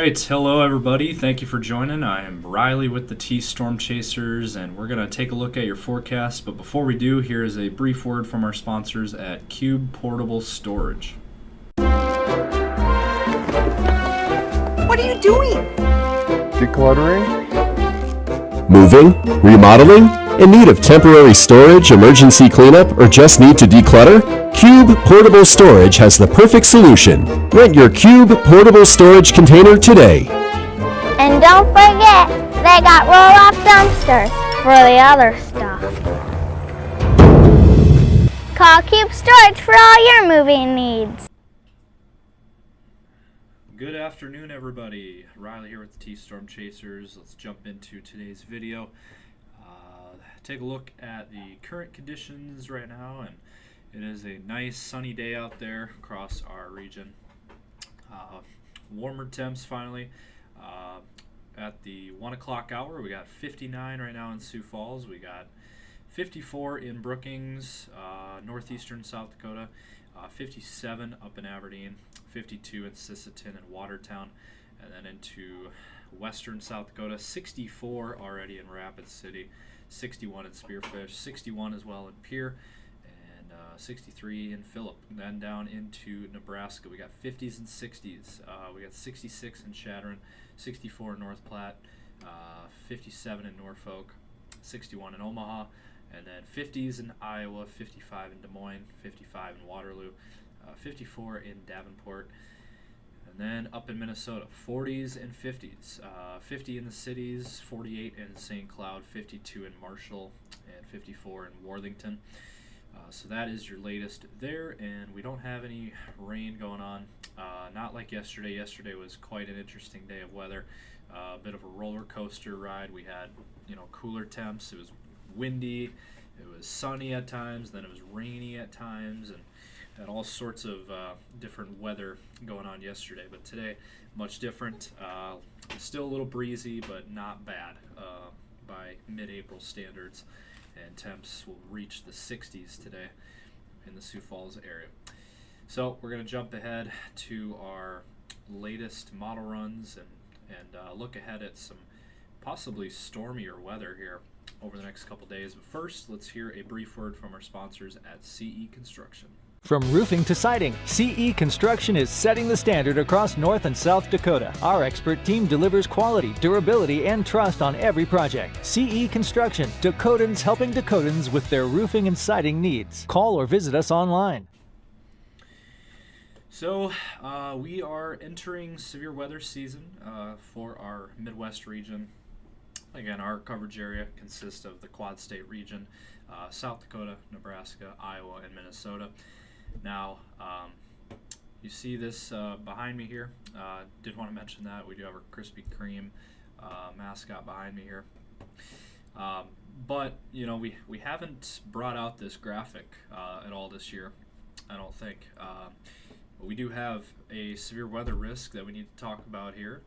right, hello everybody. Thank you for joining. I am Riley with the T Storm Chasers, and we're going to take a look at your forecast. But before we do, here is a brief word from our sponsors at Cube Portable Storage. What are you doing? Decluttering? Moving? Remodeling? In need of temporary storage, emergency cleanup, or just need to declutter? Cube Portable Storage has the perfect solution. Rent your Cube Portable Storage container today. And don't forget, they got roll-off dumpsters for the other stuff. Call Cube Storage for all your moving needs. Good afternoon, everybody. Riley here with the T Storm Chasers. Let's jump into today's video. Take a look at the current conditions right now, and it is a nice sunny day out there across our region. Warmer temps finally. At the 1 o'clock hour, we got 59 right now in Sioux Falls. We got 54 in Brookings, northeastern South Dakota, 57 up in Aberdeen, 52 in Sisseton and Watertown, and then into western South Dakota, 64 already in Rapid City, 61 in Spearfish, 61 as well in Pierre, and 63 in Phillip. And then down into Nebraska, we got 50s and 60s. We got 66 in Chadron, 64 in North Platte, 57 in Norfolk, 61 in Omaha, and then 50s in Iowa, 55 in Des Moines, 55 in Waterloo, 54 in Davenport. And then up in Minnesota, 40s and 50s. 50 in the cities, 48 in St. Cloud, 52 in Marshall, and 54 in Worthington. So that is your latest there, and we don't have any rain going on. Not like yesterday. Yesterday was quite an interesting day of weather. A bit of a roller coaster ride. We had, cooler temps. It was windy. It was sunny at times. Then it was rainy at times, and had all sorts of different weather going on yesterday. But today, much different. Still a little breezy, but not bad by mid-April standards. And temps will reach the 60s today in the Sioux Falls area. So we're going to jump ahead to our latest model runs and look ahead at some possibly stormier weather here over the next couple days. But first, let's hear a brief word from our sponsors at CE Construction. From roofing to siding, CE Construction is setting the standard across North and South Dakota. Our expert team delivers quality, durability, and trust on every project. CE Construction, Dakotans helping Dakotans with their roofing and siding needs. Call or visit us online. So we are entering severe weather season for our Midwest region. Again, our coverage area consists of the Quad State region, South Dakota, Nebraska, Iowa, and Minnesota. Now, you see this behind me here. Did want to mention that we do have our Krispy Kreme mascot behind me here. But we haven't brought out this graphic at all this year, I don't think. But we do have a severe weather risk that we need to talk about here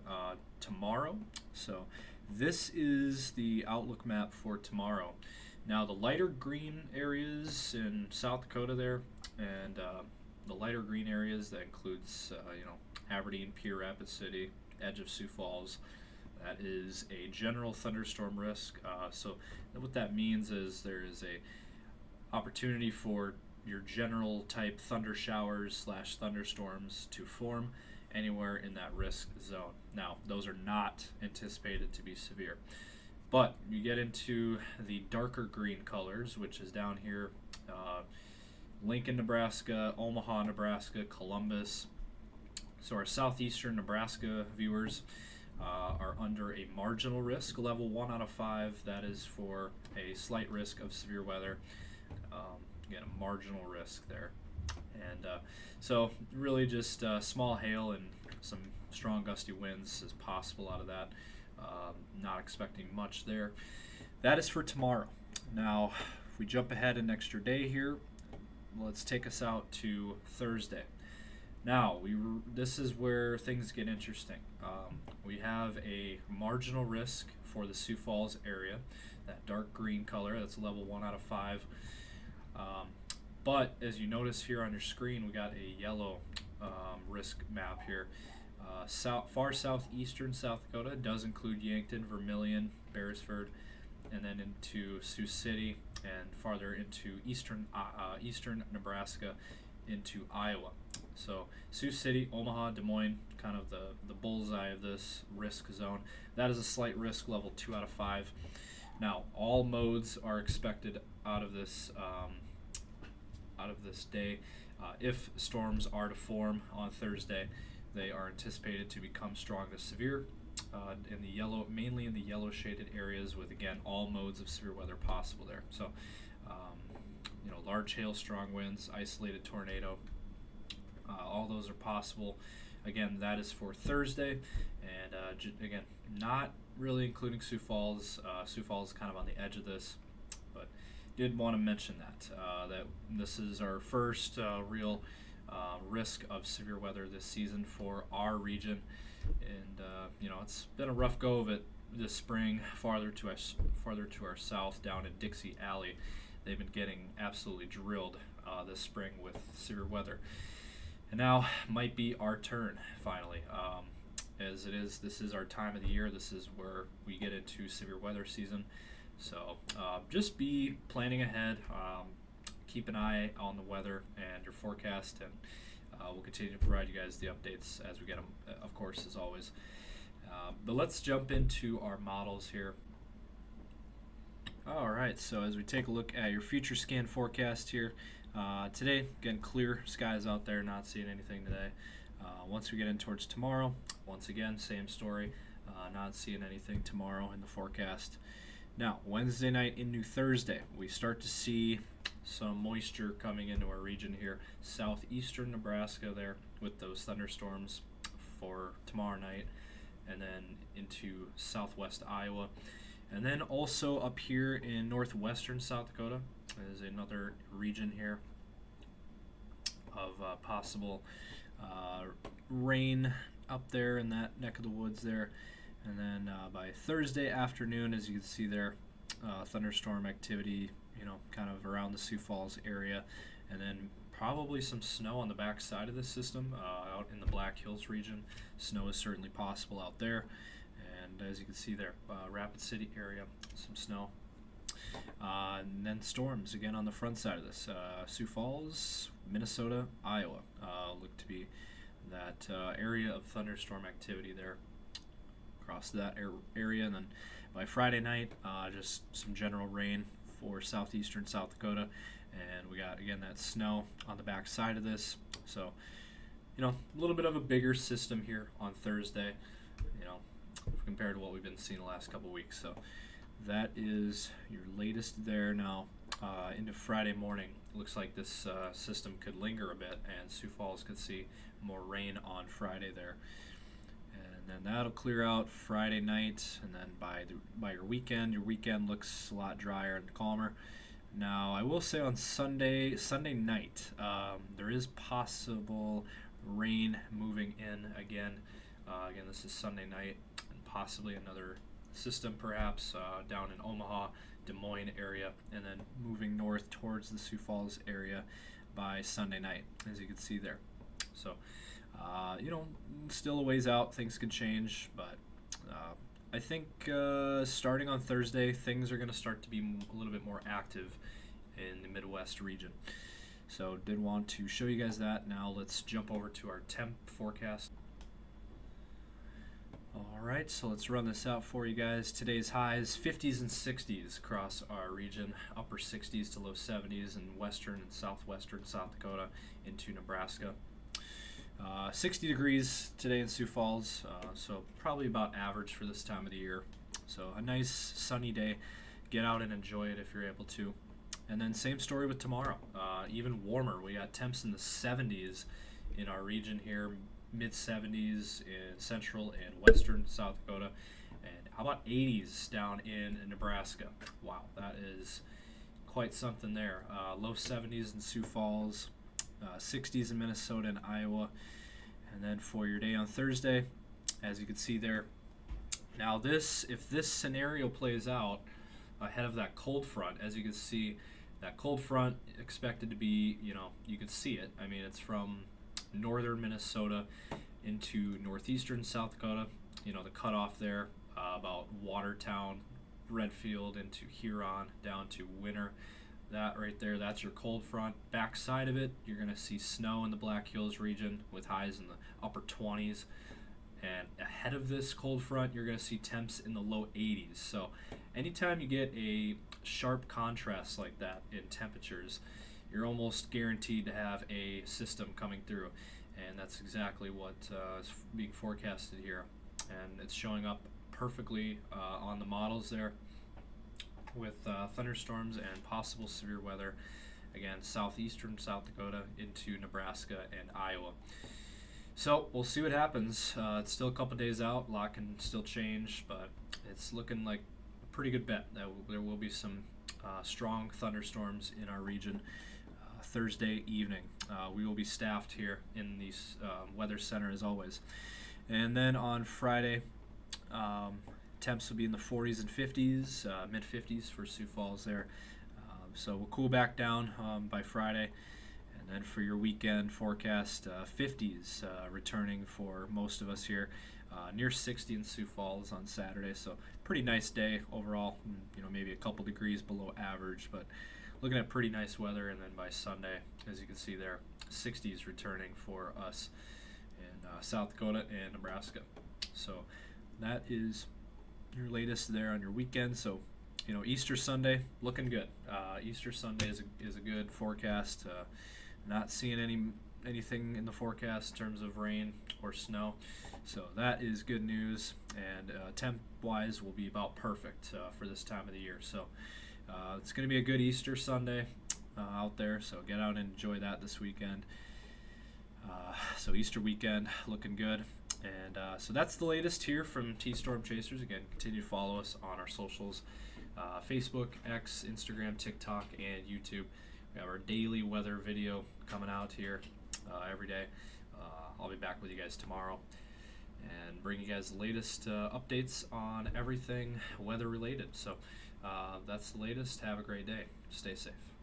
tomorrow. So this is the outlook map for tomorrow. Now the lighter green areas in South Dakota there, and the lighter green areas that includes Aberdeen, Pierre, Rapid City, edge of Sioux Falls. That is a general thunderstorm risk. So what that means is there is a opportunity for your general type thunder showers / thunderstorms to form anywhere in that risk zone. Now those are not anticipated to be severe. But you get into the darker green colors, which is down here, Lincoln, Nebraska, Omaha, Nebraska, Columbus. So our southeastern Nebraska viewers are under a marginal risk, level 1 out of 5. That is for a slight risk of severe weather. Again, a marginal risk there. And so really just small hail and some strong gusty winds is possible out of that. Not expecting much there. That is for tomorrow. Now, if we jump ahead an extra day here, let's take us out to Thursday. Now, this is where things get interesting. We have a marginal risk for the Sioux Falls area, that dark green color. That's level 1 out of 5. But as you notice here on your screen, we got a yellow risk map here. Far southeastern South Dakota does include Yankton, Vermilion, Beresford, and then into Sioux City, and farther into eastern Nebraska into Iowa. So Sioux City, Omaha, Des Moines, kind of the bullseye of this risk zone. That is a slight risk level 2 out of 5. Now, all modes are expected out of this day. If storms are to form on Thursday, they are anticipated to become strong to severe in the yellow, mainly in the yellow shaded areas, with again all modes of severe weather possible there. So, large hail, strong winds, isolated tornado, all those are possible. Again, that is for Thursday, and again, not really including Sioux Falls. Sioux Falls is kind of on the edge of this, but did want to mention that this is our first real risk of severe weather this season for our region, and it's been a rough go of it this spring. Farther to our south, down in Dixie Alley, they've been getting absolutely drilled this spring with severe weather, and now might be our turn finally. As it is, this is our time of the year. This is where we get into severe weather season. So just be planning ahead. Keep an eye on the weather and your forecast, and we'll continue to provide you guys the updates as we get them, of course, as always. But let's jump into our models here. All right, so as we take a look at your future scan forecast here, today, again, clear skies out there, not seeing anything today. Once we get in towards tomorrow, once again, same story, not seeing anything tomorrow in the forecast. Now, Wednesday night into Thursday, we start to see some moisture coming into our region here, southeastern Nebraska there, with those thunderstorms for tomorrow night, and then into southwest Iowa. And then also up here in northwestern South Dakota is another region here of possible rain up there in that neck of the woods there. And then by Thursday afternoon, as you can see there, thunderstorm activity, kind of around the Sioux Falls area, and then probably some snow on the back side of the system out in the Black Hills region. Snow is certainly possible out there, and as you can see there, Rapid City area, some snow. And then storms again on the front side of this. Sioux Falls, Minnesota, Iowa look to be that area of thunderstorm activity there across that area. And then by Friday night, just some general rain for southeastern South Dakota, and we got again that snow on the back side of this. So a little bit of a bigger system here on Thursday, compared to what we've been seeing the last couple weeks. So that is your latest there. Now into Friday morning, looks like this system could linger a bit, and Sioux Falls could see more rain on Friday there. And then that'll clear out Friday night, and then by your weekend looks a lot drier and calmer. Now, I will say on Sunday night, there is possible rain moving in again. Again, this is Sunday night, and possibly another system perhaps down in Omaha, Des Moines area, and then moving north towards the Sioux Falls area by Sunday night, as you can see there. So, still a ways out. Things can change, but I think starting on Thursday, things are going to start to be a little bit more active in the Midwest region. So did want to show you guys that. Now let's jump over to our temp forecast. Alright, so let's run this out for you guys. Today's highs, 50s and 60s across our region, upper 60s to low 70s in western and southwestern South Dakota into Nebraska. 60 degrees today in Sioux Falls, so probably about average for this time of the year. So a nice sunny day. Get out and enjoy it if you're able to. And then same story with tomorrow. Even warmer. We got temps in the 70s in our region here, mid 70s in central and western South Dakota, and how about 80s down in Nebraska? Wow, that is quite something there. Low 70s in Sioux Falls, 60s in Minnesota and Iowa. And then for your day on Thursday, as you can see there, now if this scenario plays out ahead of that cold front, as you can see, that cold front expected to be, you can see it. I mean, it's from northern Minnesota into northeastern South Dakota. The cutoff there about Watertown, Redfield into Huron down to Winter. That right there, that's your cold front. Backside of it, you're going to see snow in the Black Hills region with highs in the upper 20s. And ahead of this cold front, you're going to see temps in the low 80s. So anytime you get a sharp contrast like that in temperatures, you're almost guaranteed to have a system coming through. And that's exactly what is being forecasted here. And it's showing up perfectly on the models there with thunderstorms and possible severe weather. Again, southeastern South Dakota into Nebraska and Iowa. So we'll see what happens. It's still a couple days out. A lot can still change, but it's looking like a pretty good bet that there will be some strong thunderstorms in our region Thursday evening. We will be staffed here in the weather center as always. And then on Friday, temps will be in the 40s and 50s, mid 50s for Sioux Falls there. So we'll cool back down by Friday. And then for your weekend forecast, 50s returning for most of us here. Near 60 in Sioux Falls on Saturday. So pretty nice day overall. Maybe a couple degrees below average, but looking at pretty nice weather. And then by Sunday, as you can see there, 60s returning for us in South Dakota and Nebraska. So that is your latest there on your weekend. So Easter Sunday looking good. Easter Sunday is a good forecast. Not seeing anything in the forecast in terms of rain or snow, so that is good news. And temp wise will be about perfect for this time of the year. So it's going to be a good Easter Sunday out there. So get out and enjoy that this weekend. So Easter weekend looking good. And so that's the latest here from T-Storm Chasers. Again, continue to follow us on our socials, Facebook, X, Instagram, TikTok, and YouTube. We have our daily weather video coming out here every day. I'll be back with you guys tomorrow and bring you guys the latest updates on everything weather related. So that's the latest. Have a great day. Stay safe.